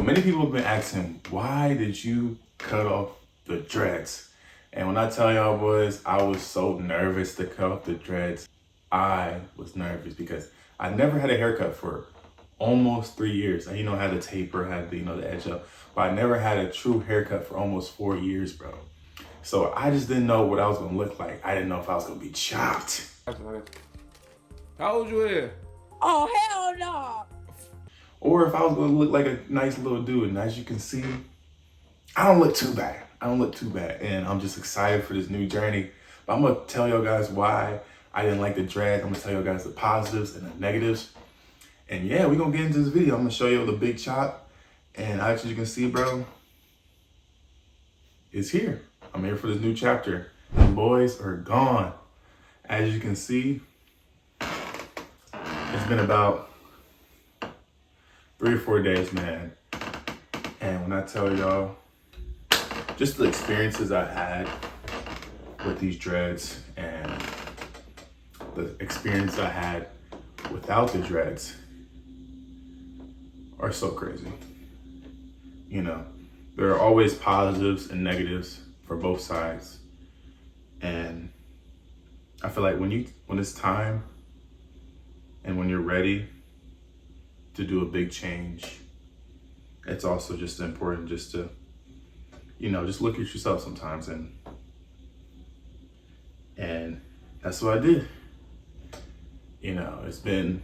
many people have been asking, why did you cut off the dreads? And when I tell y'all boys, I was so nervous to cut off the dreads. I was nervous because I never had a haircut for almost 3 years. And I had the taper, had the, the edge up, but I never had a true haircut for almost 4 years, bro. So I just didn't know what I was gonna look like. I didn't know if I was gonna be chopped. How old you is? Oh, hell no. Or if I was gonna look like a nice little dude. And as you can see, I don't look too bad. And I'm just excited for this new journey. But I'm gonna tell y'all guys why I didn't like the dreads. I'm gonna tell y'all guys the positives and the negatives. And yeah, we're gonna get into this video. I'm gonna show you the big chop. And as you can see, bro, it's here. I'm here for this new chapter. The boys are gone. As you can see, it's been about 3 or 4 days, man. And when I tell y'all, just the experiences I had with these dreads and the experience I had without the dreads are so crazy. There are always positives and negatives for both sides. And I feel like when it's time and when you're ready to do a big change, it's also just important just to, just look at yourself sometimes. And that's what I did. It's been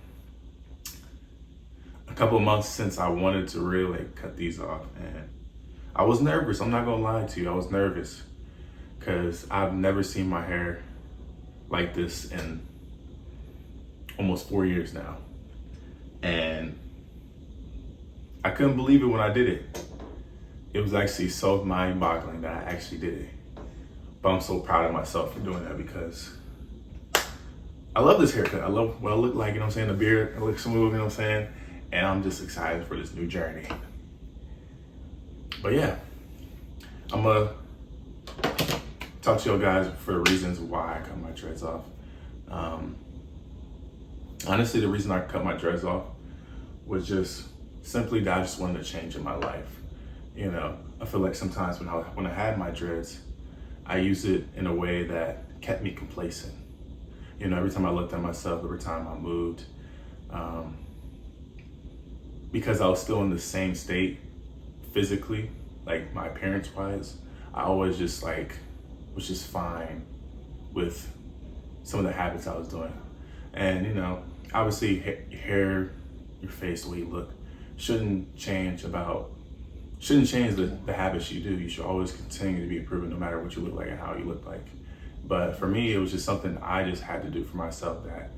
a couple of months since I wanted to really cut these off, and I was nervous. I'm not gonna lie to you. I was nervous because I've never seen my hair like this in almost 4 years now. And I couldn't believe it when I did it. It was actually so mind-boggling that I actually did it. But I'm so proud of myself for doing that because I love this haircut. I love what I look like, the beard, I look smooth, and I'm just excited for this new journey. But yeah, I'm gonna talk to you guys for the reasons why I cut my dreads off. Honestly, the reason I cut my dreads off was just simply that I just wanted a change in my life. I feel like sometimes when I had my dreads, I used it in a way that kept me complacent. Every time I looked at myself, every time I moved, because I was still in the same state physically, like my appearance wise, I always just was just fine with some of the habits I was doing. And obviously hair, your face, the way you look shouldn't change the habits you do. You should always continue to be improving no matter what you look like and how you look like. But for me, it was just something I just had to do for myself that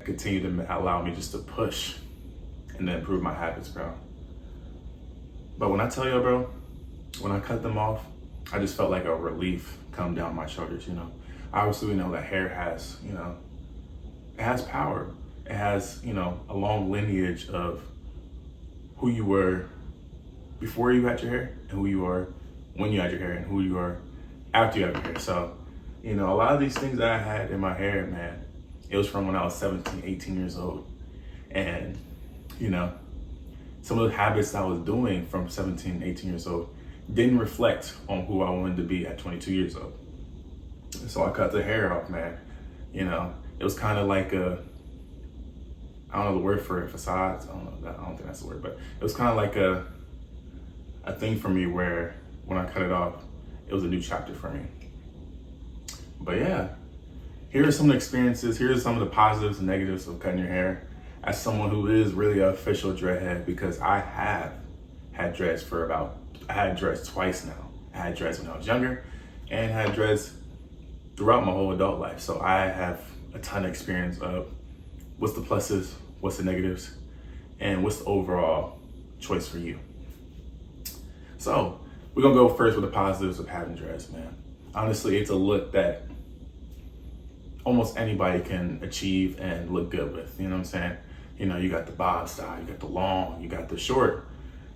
continued to allow me just to push and then improve my habits, bro. But when I tell you, bro, when I cut them off, I just felt like a relief come down my shoulders, Obviously, we know that hair has, it has power. It has, a long lineage of who you were before you had your hair and who you are when you had your hair and who you are after you had your hair. So, a lot of these things that I had in my hair, man, it was from when I was 17, 18 years old. And, some of the habits I was doing from 17, 18 years old didn't reflect on who I wanted to be at 22 years old. And so I cut the hair off, man. It was kind of like I don't know the word for it, facades. I don't think that's the word, but it was kind of like a thing for me where when I cut it off, it was a new chapter for me. But yeah, here are some of the experiences. Here are some of the positives and negatives of cutting your hair as someone who is really an official dreadhead, because I have had dreads I had dreads twice now. I had dreads when I was younger and had dreads throughout my whole adult life. So I have a ton of experience of what's the pluses, what's the negatives, and what's the overall choice for you. So we're gonna go first with the positives of having dreads, man. Honestly, it's a look that almost anybody can achieve and look good with, you know what I'm saying? You got the bob style, you got the long, you got the short,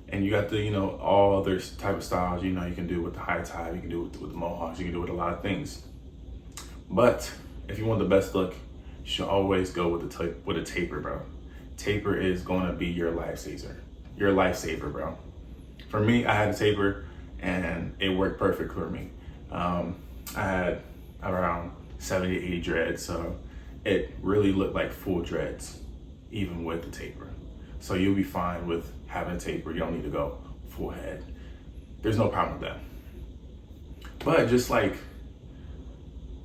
and you got the, all other type of styles, you can do with the high tie, you can do with the mohawks, you can do with a lot of things. But if you want the best look, you should always go with a taper, bro. Taper is gonna be your lifesaver, bro. For me, I had a taper and it worked perfect for me. I had around 70 to 80 dreads, so it really looked like full dreads, even with the taper. So you'll be fine with having a taper. You don't need to go full head. There's no problem with that. But just like,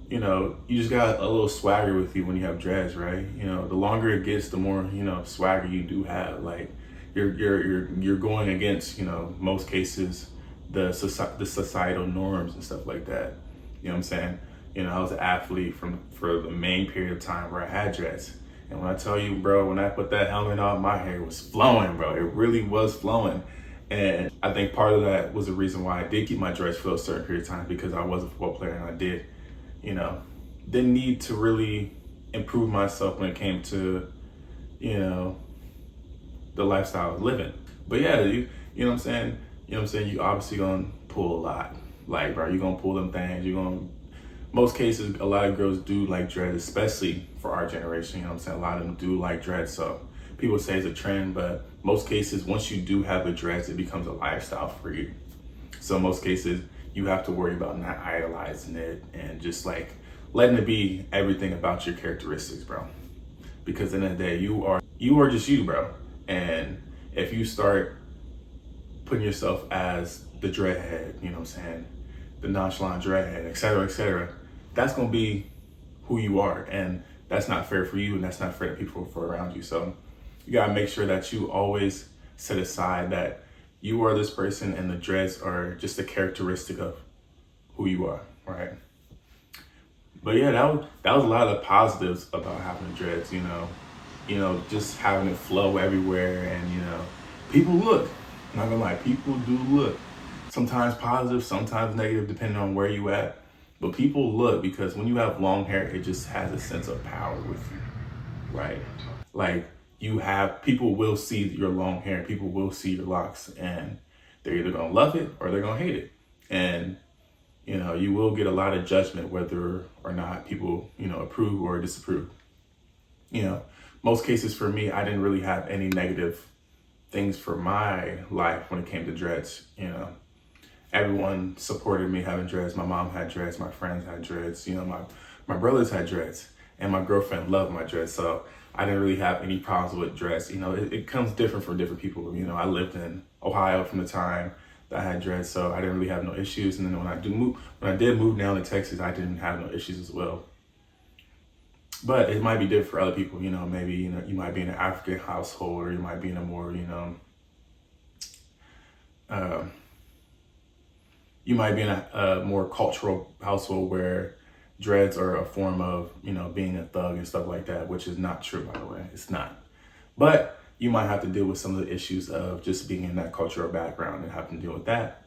you know, you just got a little swagger with you when you have dreads, right? You know, the longer it gets, the more, you know, swagger you do have. Like you're going against, you know, most cases, the societal norms and stuff like that. You know what I'm saying? You know, I was an athlete for the main period of time where I had dreads. And when I tell you, bro, when I put that helmet on, my hair was flowing, bro. It really was flowing. And I think part of that was the reason why I did keep my dreads for a certain period of time, because I was a football player and I did, you know, didn't need to really improve myself when it came to, you know, the lifestyle I was living. But yeah, you know what I'm saying? You know what I'm saying? You obviously gonna pull a lot. Like, bro, you're gonna pull them things. Most cases, a lot of girls do like dreads, especially for our generation. You know what I'm saying? A lot of them do like dreads. So people say it's a trend, but most cases, once you do have the dreads, it becomes a lifestyle for you. So in most cases, you have to worry about not idolizing it and just like letting it be everything about your characteristics, bro. Because at the end of the day, you are just you, bro. And if you start putting yourself as the dreadhead, you know what I'm saying, the nonchalant dreadhead, et cetera, that's gonna be who you are. And that's not fair for you, and that's not fair to people for around you. So you gotta make sure that you always set aside that you are this person and the dreads are just a characteristic of who you are, right? But yeah, that was a lot of positives about having the dreads, you know, just having it flow everywhere. And, you know, people look, I'm not gonna lie, people do look. Sometimes positive, sometimes negative, depending on where you at. But people look, because when you have long hair, it just has a sense of power with you, right? Like people will see your long hair, people will see your locks, and they're either gonna love it or they're gonna hate it. And, you know, you will get a lot of judgment whether or not people, you know, approve or disapprove. You know, most cases for me, I didn't really have any negative things for my life when it came to dreads. You know, everyone supported me having dreads. My mom had dreads, my friends had dreads, you know, my brothers had dreads, and my girlfriend loved my dreads. So I didn't really have any problems with dreads. You know, it comes different for different people. You know, I lived in Ohio from the time that I had dreads, so I didn't really have no issues. And then when I did move down to Texas, I didn't have no issues as well. But it might be different for other people. You know, maybe, you know, you might be in an African household, or you might be in a more, you know, you might be in a more cultural household where dreads are a form of, you know, being a thug and stuff like that, which is not true, by the way. It's not. But you might have to deal with some of the issues of just being in that cultural background and having to deal with that.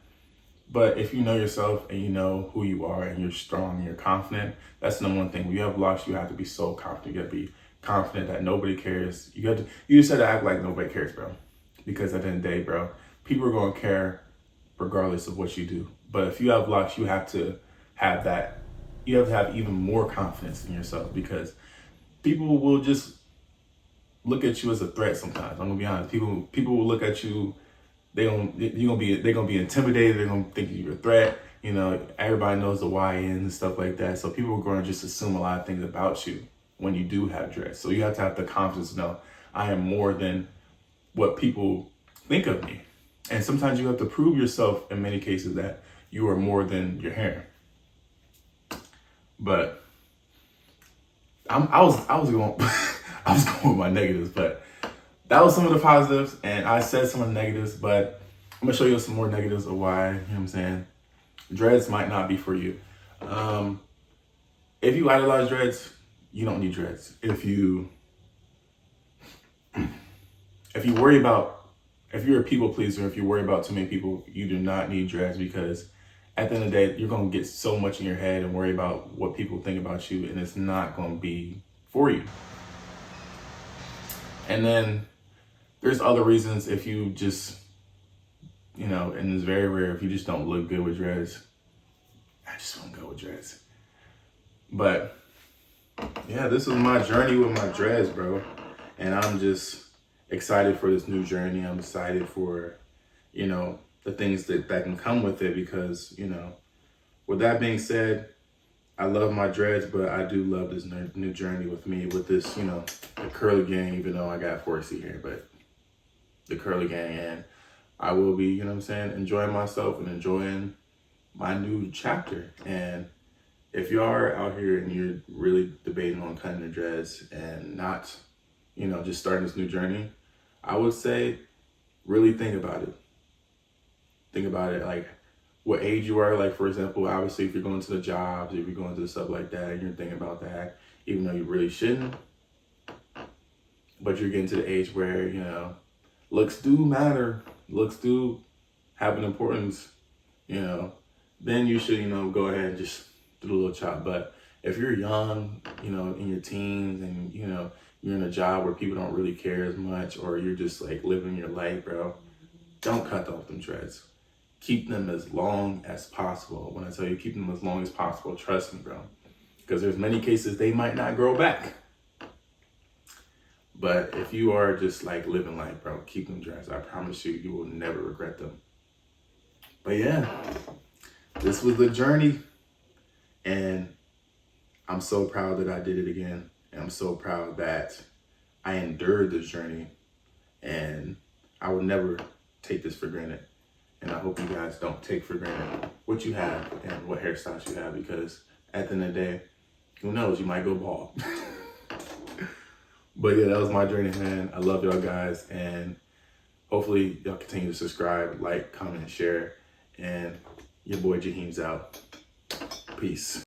But if you know yourself and you know who you are and you're strong and you're confident, that's the number one thing. When you have locks, you have to be so confident. You have to be confident that nobody cares. You just have to act like nobody cares, bro. Because at the end of the day, bro, people are going to care regardless of what you do. But if you have locks, you have to have that. You have to have even more confidence in yourself, because people will just look at you as a threat sometimes. I'm gonna be honest. People will look at you. They're gonna be intimidated. They're gonna think you're a threat. You know, everybody knows the YN and stuff like that. So people are going to just assume a lot of things about you when you do have dreads. So you have to have the confidence to know I am more than what people think of me. And sometimes you have to prove yourself in many cases that you are more than your hair. But I was going I was going with my negatives, but that was some of the positives, and I said some of the negatives, but I'm gonna show you some more negatives of why, you know what I'm saying, dreads might not be for you. If you idolize dreads, you don't need dreads. If you're a people pleaser, if you worry about too many people, you do not need dreads, because at the end of the day, you're gonna get so much in your head and worry about what people think about you, and it's not gonna be for you. And then there's other reasons. If you just, you know, and it's very rare, if you just don't look good with dreads, I just won't go with dreads. But yeah, this is my journey with my dreads, bro. And I'm just excited for this new journey. I'm excited for, you know, the things that can come with it, because, you know, with that being said, I love my dreads, but I do love this new journey with me, with this, you know, the curly gang, even though I got 4C here, but the curly gang, and I will be, you know what I'm saying, enjoying myself and enjoying my new chapter. And if you are out here and you're really debating on cutting your dreads and not, you know, just starting this new journey, I would say really think about it. Think about it, like what age you are. Like, for example, obviously if you're going to the jobs, if you're going to stuff like that, and you're thinking about that, even though you really shouldn't, but you're getting to the age where, you know, looks do matter, looks do have an importance, you know, then you should, you know, go ahead and just do the little chop. But if you're young, you know, in your teens, and, you know, you're in a job where people don't really care as much, or you're just like living your life, bro, don't cut off them dreads. Keep them as long as possible. When I tell you keep them as long as possible, trust me, bro, because there's many cases they might not grow back. But if you are just like living life, bro, keep them dreads. I promise you, you will never regret them. But yeah, this was the journey, and I'm so proud that I did it again. And I'm so proud that I endured this journey, and I will never take this for granted. And I hope you guys don't take for granted what you have and what hairstyles you have, because at the end of the day, who knows, you might go bald. But yeah, that was my journey, man. I love y'all guys, and hopefully y'all continue to subscribe, like, comment, and share. And your boy Jaheem's out. Peace.